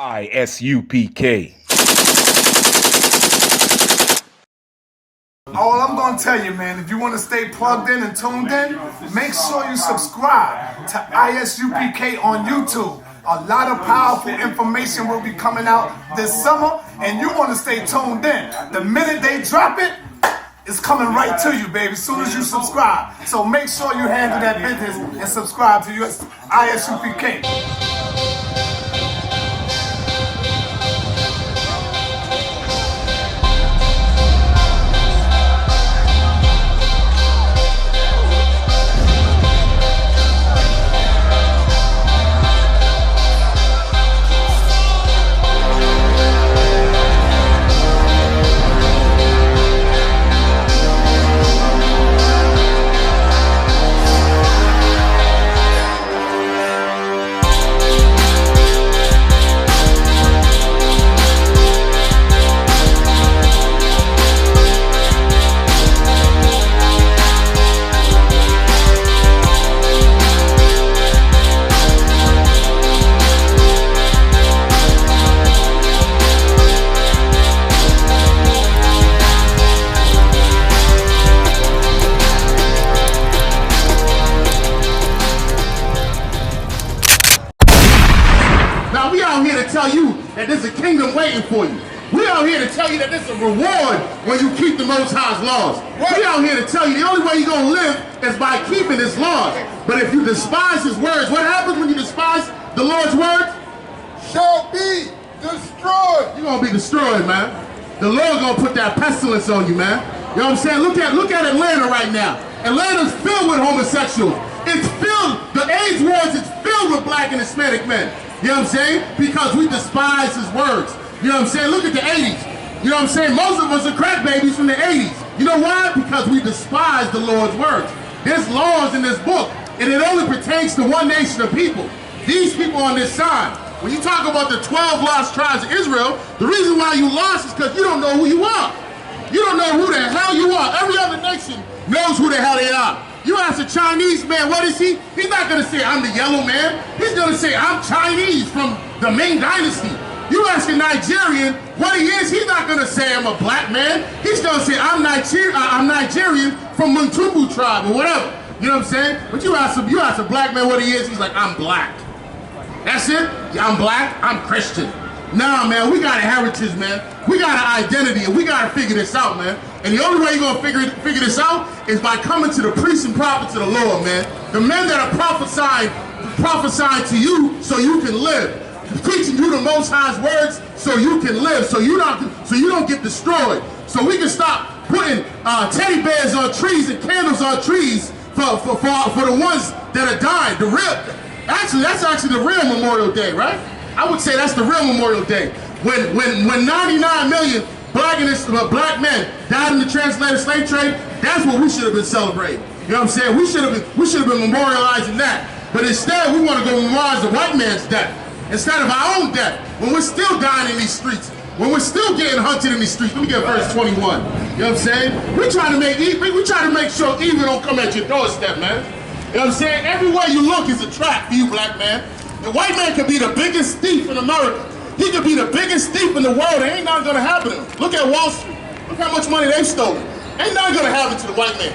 I.S.U.P.K. All I'm going to tell you, man, if you want to stay plugged in and tuned in, make sure you subscribe to I.S.U.P.K. on YouTube. A lot of powerful information will be coming out this summer, and you want to stay tuned in. The minute they drop it, it's coming right to you, baby, as soon as you subscribe. So make sure you handle that business and subscribe to I.S.U.P.K. Now we out here to tell you that there's a kingdom waiting for you. We out here to tell you that there's a reward when you keep the Most High's laws. We out here to tell you the only way you're going to live is by keeping His laws. But if you despise His words, what happens when you despise the Lord's words? Shall be destroyed. You're going to be destroyed, man. The Lord's going to put that pestilence on you, man. You know what I'm saying? Look at Atlanta right now. Atlanta's filled with homosexuals. It's filled, the AIDS wars, it's filled with black and Hispanic men. You know what I'm saying? Because we despise His words. You know what I'm saying? Look at the 80s. You know what I'm saying? Most of us are crack babies from the 80s. You know why? Because we despise the Lord's words. There's laws in this book, and it only pertains to one nation of people. These people on this side. When you talk about the 12 lost tribes of Israel, the reason why you lost is because you don't know who you are. You don't know who the hell you are. Every other nation knows who the hell they are. You ask a Chinese man, what is he? He's not going to say, I'm the yellow man. He's going to say, I'm Chinese from the Ming Dynasty. You ask a Nigerian what he is, he's not going to say, I'm a black man. He's going to say, I'm Nigerian from Muntumbu tribe or whatever. You know what I'm saying? But you ask a black man what he is, he's like, I'm black. That's it? Yeah, I'm black, I'm Christian. Nah, man, we got a heritage, man. We got an identity, and we got to figure this out, man. And the only way you're going to figure this out is by coming to the priests and prophets of the Lord, man. The men that are prophesying to you so you can live. Preaching you the Most High's words so you can live, so you don't get destroyed. So we can stop putting teddy bears on trees and candles on trees for the ones that are dying. That's actually the real Memorial Day, right? I would say that's the real Memorial Day. When 99 million black men died in the translated slave trade, that's what we should have been celebrating. You know what I'm saying? We should have been memorializing that. But instead, we want to go memorialize the white man's death instead of our own death. When we're still dying in these streets, when we're still getting hunted in these streets. Let me get verse 21. You know what I'm saying? We try to make sure evil don't come at your doorstep, man. You know what I'm saying? Everywhere you look is a trap for you, black man. The white man could be the biggest thief in America. He could be the biggest thief in the world. It ain't nothing gonna happen to him. Look at Wall Street. Look how much money they've stolen. Ain't nothing gonna happen to the white man.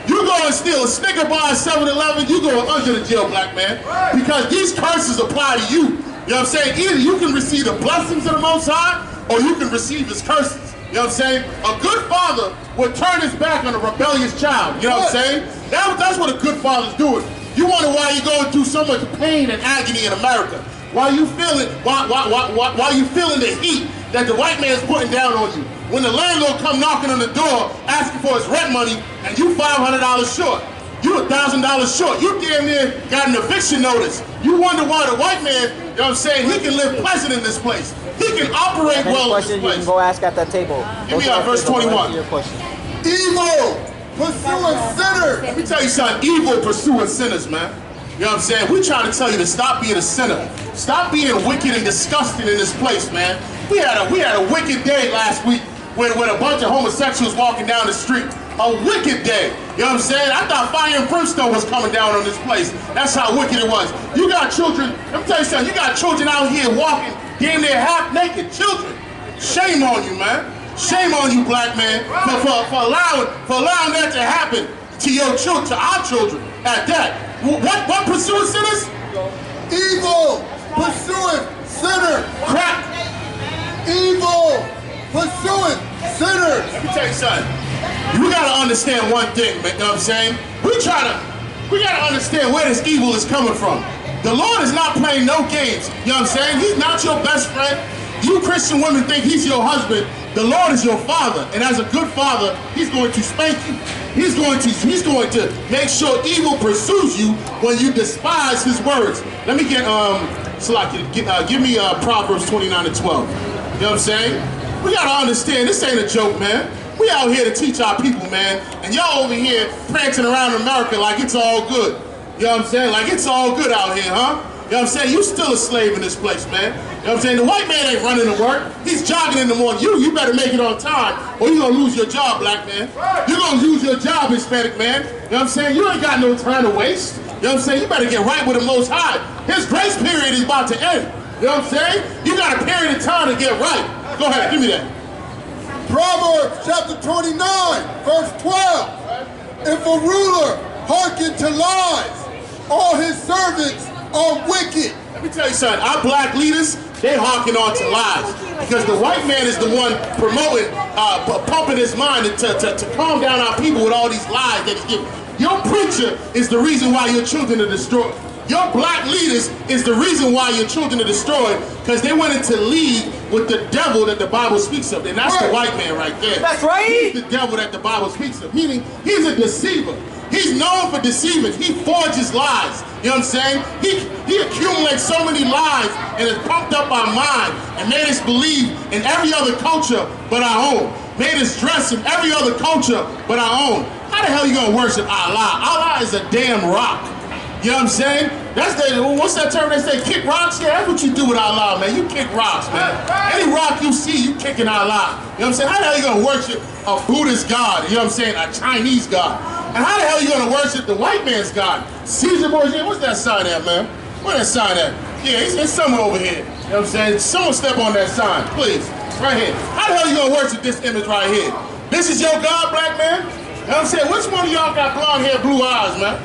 You go and steal a Snicker bar at 7-Eleven, you go under the jail, black man. Because these curses apply to you. You know what I'm saying? Either you can receive the blessings of the Most High, or you can receive His curses. You know what I'm saying? A good father would turn his back on a rebellious child. You know what I'm saying? That's what a good father's doing. You wonder why you're going through so much pain and agony in America. While you feeling the heat that the white man's putting down on you. When the landlord come knocking on the door asking for his rent money and you $500 short. You $1,000 short. You damn near got an eviction notice. You wonder why the white man, you know what I'm saying, he can live pleasant in this place. He can operate well in this place. You can go ask at that table. Give me verse 21. Evil pursuing sinners. Let me tell you something, evil pursuing sinners, man. You know what I'm saying? We trying to tell you to stop being a sinner. Stop being wicked and disgusting in this place, man. We had a wicked day last week with a bunch of homosexuals walking down the street. A wicked day. You know what I'm saying? I thought fire and brimstone was coming down on this place. That's how wicked it was. You got children, let me tell you something, you got children out here walking damn near half-naked children. Shame on you, man. Shame on you, black man, for allowing that to happen to your children, to our children at that. What pursuing sinners? Evil pursuing sinners. Crack. Evil pursuing sinners. Let me tell you something. You gotta understand one thing, man. You know what I'm saying? We gotta understand where this evil is coming from. The Lord is not playing no games. You know what I'm saying? He's not your best friend. You Christian women think he's your husband. The Lord is your father, and as a good father, he's going to spank you. He's going to make sure evil pursues you when you despise his words. Let me get give me Proverbs 29 and 12. You know what I'm saying? We gotta understand, this ain't a joke, man. We out here to teach our people, man, and y'all over here prancing around America like it's all good. You know what I'm saying? Like it's all good out here, huh? You know what I'm saying? You still a slave in this place, man. You know what I'm saying? The white man ain't running to work. He's jogging in the morning. You better make it on time, or you're gonna lose your job, black man. You're gonna lose your job, Hispanic man. You know what I'm saying? You ain't got no time to waste. You know what I'm saying? You better get right with the Most High. His grace period is about to end. You know what I'm saying? You got a period of time to get right. Go ahead, give me that. Proverbs chapter 29, verse 12. If a ruler hearken to lies, all his servants are wicked. Let me tell you something, our black leaders, they harking on to lies. Because the white man is the one promoting, pumping his mind to calm down our people with all these lies that he's giving. Your preacher is the reason why your children are destroyed. Your black leaders is the reason why your children are destroyed, because they went into league with the devil that the Bible speaks of. And that's the white man right there. That's right. He's the devil that the Bible speaks of. Meaning, he's a deceiver. He's known for deceiving. He forges lies. You know what I'm saying? He accumulates so many lies and has pumped up our mind and made us believe in every other culture but our own. Made us dress in every other culture but our own. How the hell are you going to worship Allah? Allah is a damn rock. You know what I'm saying? What's that term they say? Kick rocks? Yeah, that's what you do with Allah, man. You kick rocks, man. Any rock you see, you kicking Allah. You know what I'm saying? How the hell are you going to worship a Buddhist God? You know what I'm saying? A Chinese God. And how the hell are you going to worship the white man's God? Caesar Borgia, what's that sign at, man? Where's that sign at? Yeah, it's somewhere over here. You know what I'm saying? Someone step on that sign, please. Right here. How the hell are you going to worship this image right here? This is your God, black man? You know what I'm saying? Which one of y'all got blonde hair, blue eyes, man?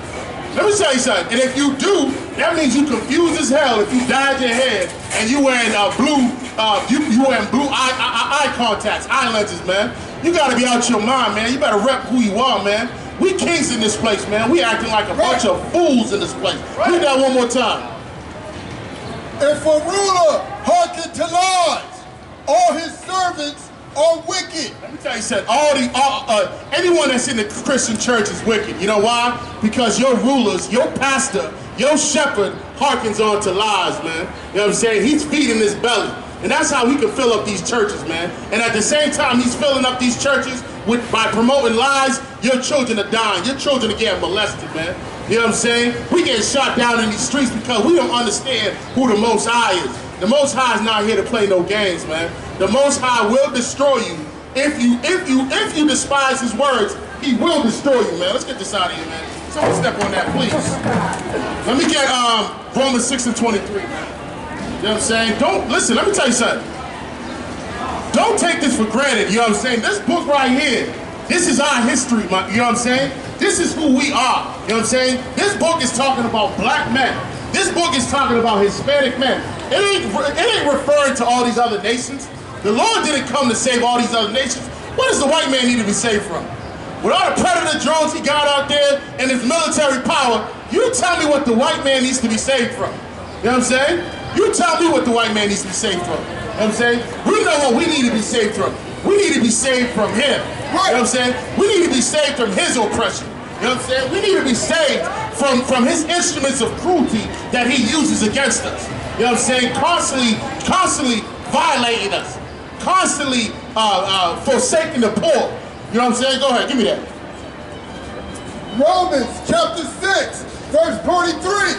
Let me tell you something, and if you do, that means you confused as hell if you dyed your hair and you wearing you wearing blue eye contacts, eye lenses, man. You gotta be out your mind, man. You better rep who you are, man. We kings in this place, man. We acting like a bunch of fools in this place. Read that one more time. If a ruler hearken to lies, all his servants are wicked. Let me tell you something, anyone that's in the Christian church is wicked. You know why? Because your rulers, your pastor, your shepherd hearkens on to lies, man. You know what I'm saying? He's feeding his belly. And that's how he can fill up these churches, man. And at the same time he's filling up these churches by promoting lies, your children are dying. Your children are getting molested, man. You know what I'm saying? We get shot down in these streets because we don't understand who the Most High is. The Most High is not here to play no games, man. The Most High will destroy you. If you despise his words, he will destroy you, man. Let's get this out of here, man. Someone step on that, please. Let me get Romans 6 and 23, man. You know what I'm saying? Listen, let me tell you something. Don't take this for granted, you know what I'm saying? This book right here, this is our history, you know what I'm saying? This is who we are, you know what I'm saying? This book is talking about black men. This book is talking about Hispanic men. It ain't referring to all these other nations. The Lord didn't come to save all these other nations. What does the white man need to be saved from? With all the predator drones he got out there and his military power, you tell me what the white man needs to be saved from. You know what I'm saying? You tell me what the white man needs to be saved from. You know what I'm saying? We know what we need to be saved from. We need to be saved from him. You know what I'm saying? We need to be saved from his oppression. You know what I'm saying? We need to be saved from his instruments of cruelty that he uses against us. You know what I'm saying? Constantly violating us. Constantly forsaking the poor. You know what I'm saying? Go ahead, give me that. Romans chapter 6, verse 23.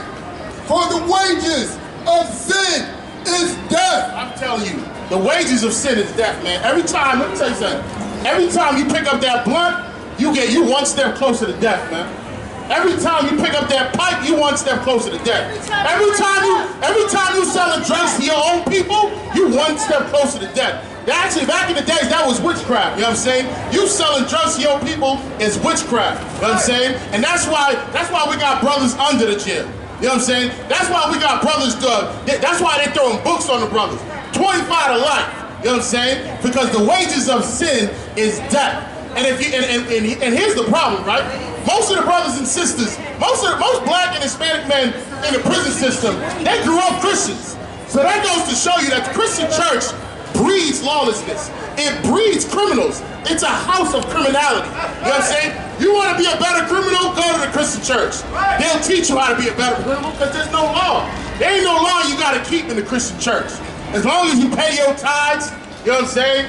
For the wages of sin is death. I'm telling you, the wages of sin is death, man. Every time, let me tell you something. Every time you pick up that blunt, you get one step closer to death, man. Every time you pick up that pipe, you one step closer to death. Every time you selling drugs to your own people, you one step closer to death. Actually, back in the days, that was witchcraft, you know what I'm saying? You selling drugs to your people is witchcraft, you know what I'm saying? And that's why we got brothers under the jail, you know what I'm saying? That's why we got brothers, that's why they throwing books on the brothers. 25 to life, you know what I'm saying? Because the wages of sin is death. And if you and here's the problem, right? Most of the brothers and sisters, most black and Hispanic men in the prison system, they grew up Christians. So that goes to show you that the Christian church breeds lawlessness. It breeds criminals. It's a house of criminality. You know what I'm saying? You want to be a better criminal? Go to the Christian church. They'll teach you how to be a better criminal because there's no law. There ain't no law you got to keep in the Christian church. As long as you pay your tithes, you know what I'm saying?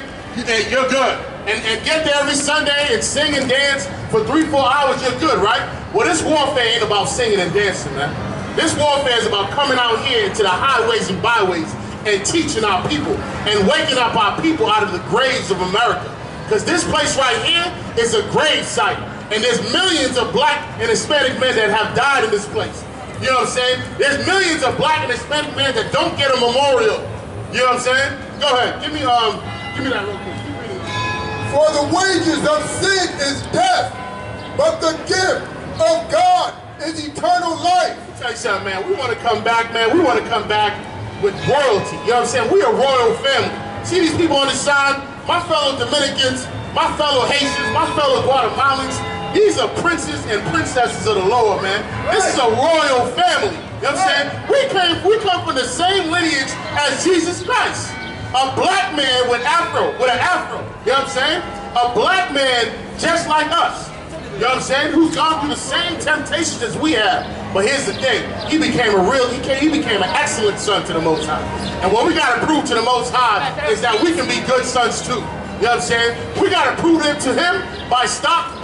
You're good. And get there every Sunday and sing and dance for 3-4 hours, you're good, right? Well, this warfare ain't about singing and dancing, man. This warfare is about coming out here into the highways and byways and teaching our people and waking up our people out of the graves of America. Because this place right here is a grave site. And there's millions of black and Hispanic men that have died in this place. You know what I'm saying? There's millions of black and Hispanic men that don't get a memorial. You know what I'm saying? Go ahead, give me that real quick. For the wages of sin is death, but the gift of God is eternal life. Let me tell you something, man. We want to come back, man. We want to come back with royalty. You know what I'm saying? We a royal family. See these people on the side? My fellow Dominicans, my fellow Haitians, my fellow Guatemalans. These are princes and princesses of the Lord, man. This is a royal family. You know what I'm saying? We come from the same lineage as Jesus Christ. A black man with an afro. You know what I'm saying? A black man just like us. You know what I'm saying? Who's gone through the same temptations as we have. But here's the thing. He became an excellent son to the Most High. And what we got to prove to the Most High is that we can be good sons too. You know what I'm saying? We got to prove it to him by stop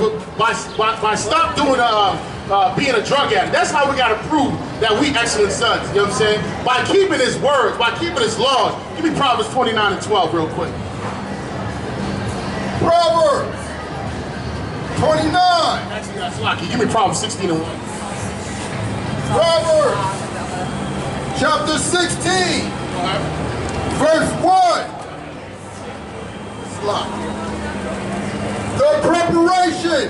doing being a drug addict. That's how we got to prove that we excellent sons. You know what I'm saying? By keeping his words, by keeping his laws. Give me Proverbs 29 and 12 real quick. Proverbs 29. Actually, that's lucky. Give me Proverbs 16 and 1. Proverbs chapter 16, verse 1. The preparation.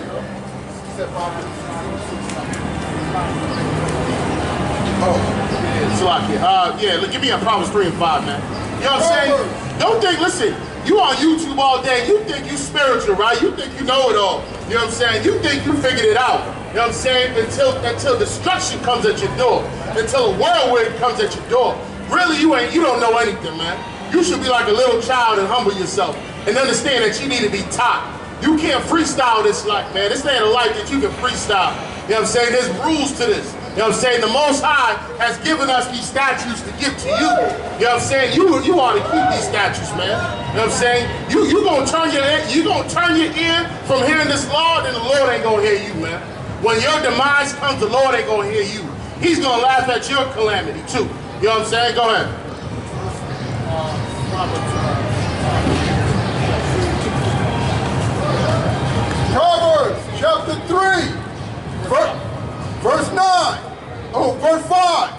Give me a Proverbs 3 and 5, man. You know what I'm saying? Don't think, listen, you on YouTube all day, you think you spiritual, right? You think you know it all. You know what I'm saying? You think you figured it out. You know what I'm saying? Until destruction comes at your door. Until a whirlwind comes at your door. Really, you don't know anything, man. You should be like a little child and humble yourself and understand that you need to be taught. You can't freestyle this life, man. This ain't a life that you can freestyle. You know what I'm saying? There's rules to this. You know what I'm saying? The Most High has given us these statutes to give to you. You know what I'm saying? You ought to keep these statutes, man. You know what I'm saying? You gonna turn your ear from hearing this law, then the Lord ain't gonna hear you, man. When your demise comes, the Lord ain't gonna hear you. He's gonna laugh at your calamity too. You know what I'm saying? Go ahead. Proverbs chapter 3, verse 9. Verse 5.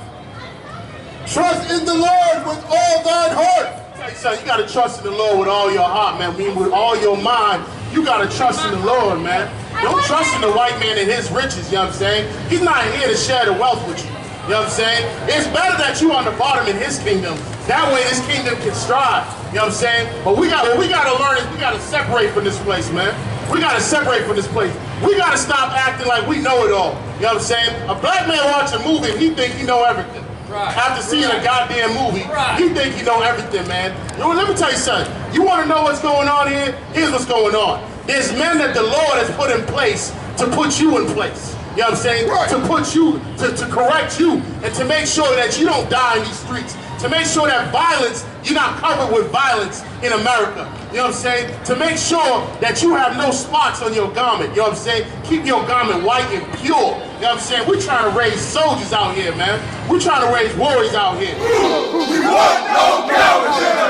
Trust in the Lord with all thine heart. You gotta trust in the Lord with all your heart, man. I mean, with all your mind, you gotta trust in the Lord, man. Don't trust in the white man and his riches, you know what I'm saying? He's not here to share the wealth with you. You know what I'm saying? It's better that you on the bottom in his kingdom. That way this kingdom can strive. You know what I'm saying? But what we gotta learn is we gotta separate from this place, man. We gotta separate from this place. We gotta stop acting like we know it all. You know what I'm saying? A black man watching a movie and he think he know everything. Right. After seeing a goddamn movie, he think he know everything, man. You know, let me tell you something. You wanna know what's going on here? Here's what's going on. There's men that the Lord has put in place to put you in place. You know what I'm saying? Right. To put you, to correct you, and to make sure that you don't die in these streets. To make sure that violence, you're not covered with violence in America. You know what I'm saying? To make sure that you have no spots on your garment. You know what I'm saying? Keep your garment white and pure. You know what I'm saying? We're trying to raise soldiers out here, man. We're trying to raise warriors out here. We want no cowards in